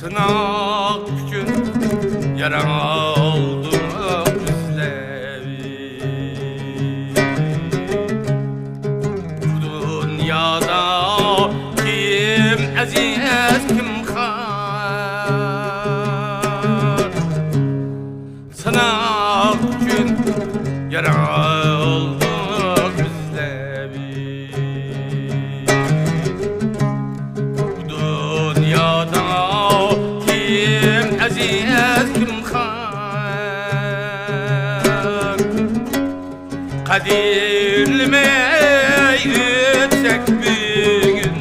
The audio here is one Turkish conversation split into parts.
Sınak üçün yaraldık bizleri. Bu dünyada kim aziz kim har. Sınak üçün yaraldık bizleri. Bu dünyada aziz kim har. Kadirlemey ötsek bir gün.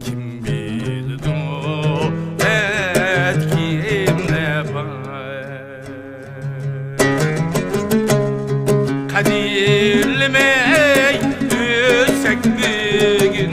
Kim bildi et kimle var. Kadirlemey ötsek bir gün.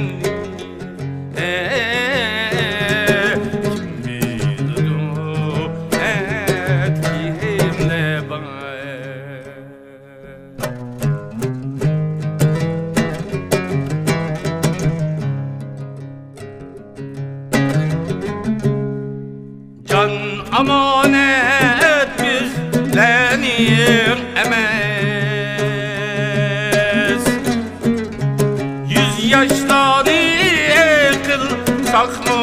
Can amanet bizlerin emez. 100 yaşları kılsak mı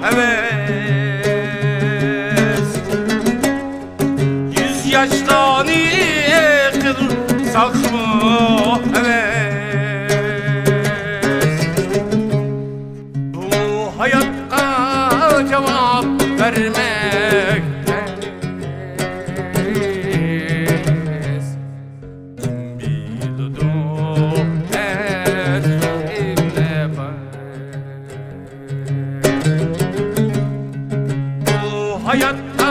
heves. 100 yaşları kılsak mı heves. Bu hayatta cevap vermek kim bildi et kimle var. Bu hayatta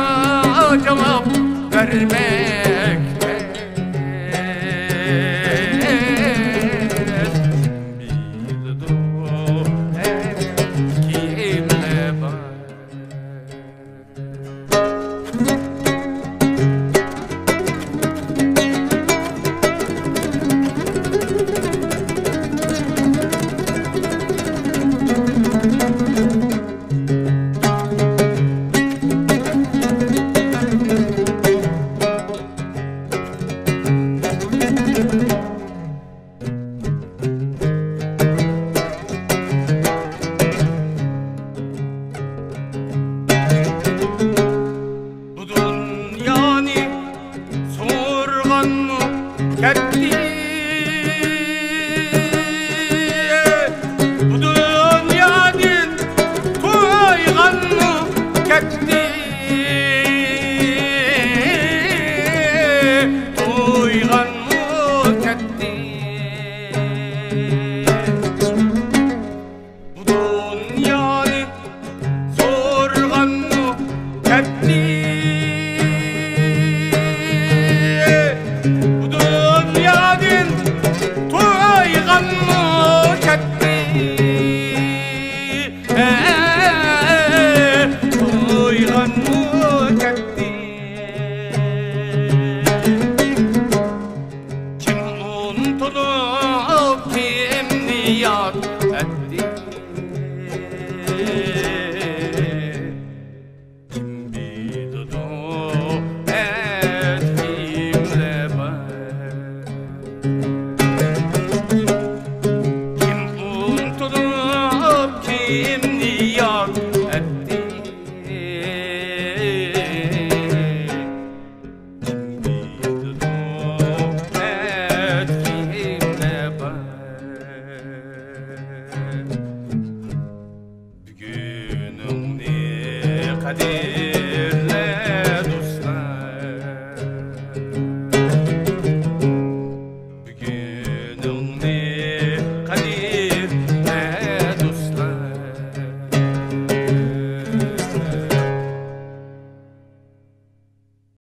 cevap vermek ketti. Bu dünyanın toyganı ketti. Toyganı ketti. Bu dünyanın sorganı ketti. Kim unutup kim niyat etti. Kim bildi et kimle var. Kim unutup kim niyat etti. Bugünün ne kadir